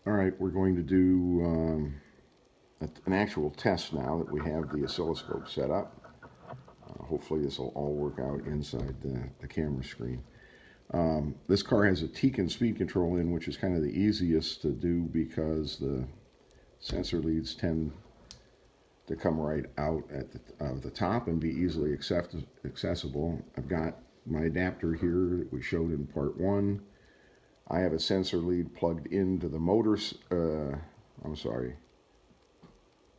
All right, we're going to do an actual test now that we have the oscilloscope set up. Hopefully this will all work out inside the camera screen. This car has a Tekin speed control in, which is kind of the easiest to do because the sensor leads tend to come right out at the top and be easily accessible. I've got my adapter here that we showed in part 1. I have a sensor lead plugged into the motor, the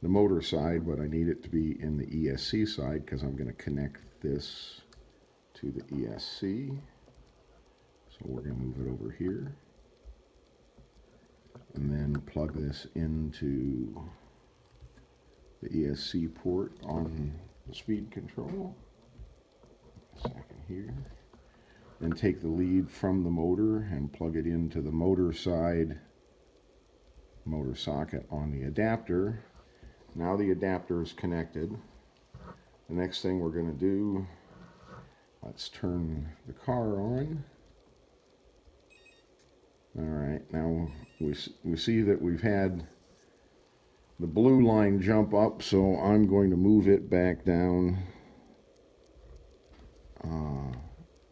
motor side, but I need it to be in the ESC side because I'm going to connect this to the ESC. So we're going to move it over here and then plug this into the ESC port on the speed control. A second here. And take the lead from the motor and plug it into the motor side motor socket on the adapter. Now the adapter is connected. The next thing we're going to do, let's turn the car on. Alright, now we see that we've had the blue line jump up, so I'm going to move it back down.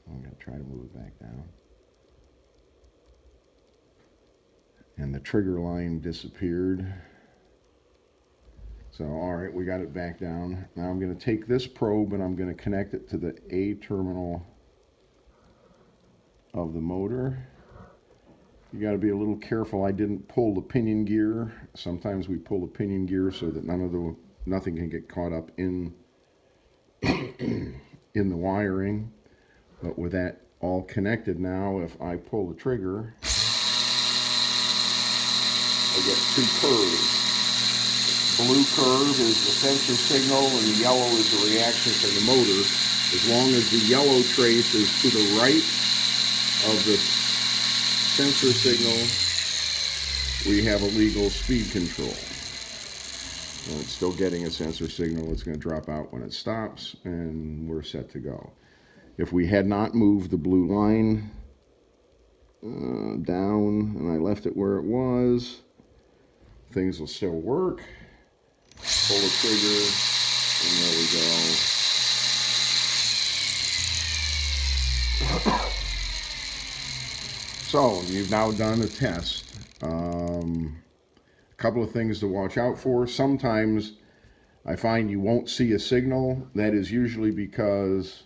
I'm going to try to move it back down. And the trigger line disappeared. So, alright, we got it back down. Now I'm going to take this probe and I'm going to connect it to the A terminal of the motor. You got to be a little careful. I didn't pull the pinion gear. Sometimes we pull the pinion gear so that nothing can get caught up in in the wiring. But with that all connected now, if I pull the trigger, I get 2 curves. Blue curve is the sensor signal and the yellow is the reaction from the motor. As long as the yellow trace is to the right of the sensor signal, we have a legal speed control. Well, it's still getting a sensor signal. It's going to drop out when it stops, and we're set to go. If we had not moved the blue line down and I left it where it was, things will still work. Pull the trigger, and there we go. So, you've now done a test. A couple of things to watch out for. Sometimes I find you won't see a signal. That is usually because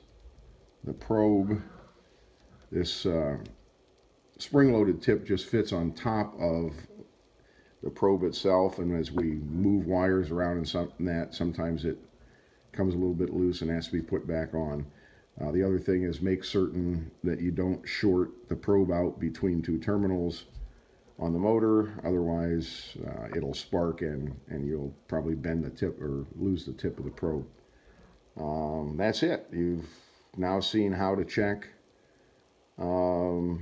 the probe, this spring-loaded tip just fits on top of the probe itself, and as we move wires around and sometimes it comes a little bit loose and has to be put back on. The other thing is make certain that you don't short the probe out between 2 terminals on the motor, otherwise it'll spark and you'll probably bend the tip or lose the tip of the probe. That's it. You've now seen how to check the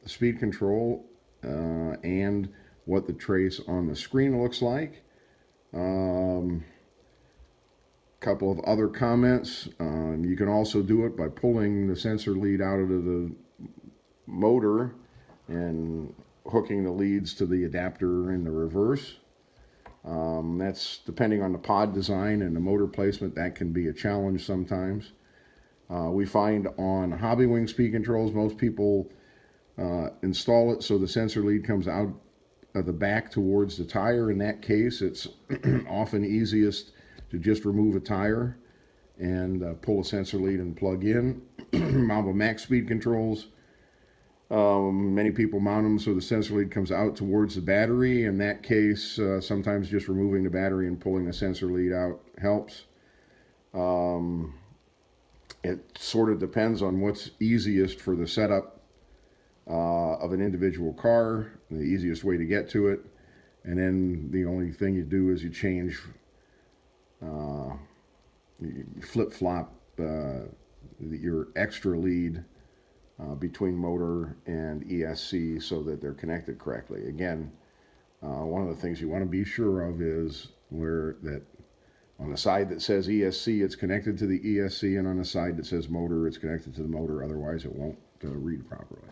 speed control and what the trace on the screen looks like. Couple of other comments. You can also do it by pulling the sensor lead out of the motor and hooking the leads to the adapter in the reverse. That's depending on the pod design and the motor placement. That can be a challenge sometimes. We find on Hobbywing speed controls, most people install it so the sensor lead comes out of the back towards the tire. In that case, it's often easiest to just remove a tire and pull a sensor lead and plug in. Mamba Max speed controls, many people mount them so the sensor lead comes out towards the battery. In that case, sometimes just removing the battery and pulling the sensor lead out helps. It sort of depends on what's easiest for the setup of an individual car, the easiest way to get to it, and then the only thing you do is you change, you flip-flop your extra lead between motor and ESC so that they're connected correctly. Again, one of the things you want to be sure of is where that on the side that says ESC, it's connected to the ESC, and on the side that says motor, it's connected to the motor, otherwise it won't read properly.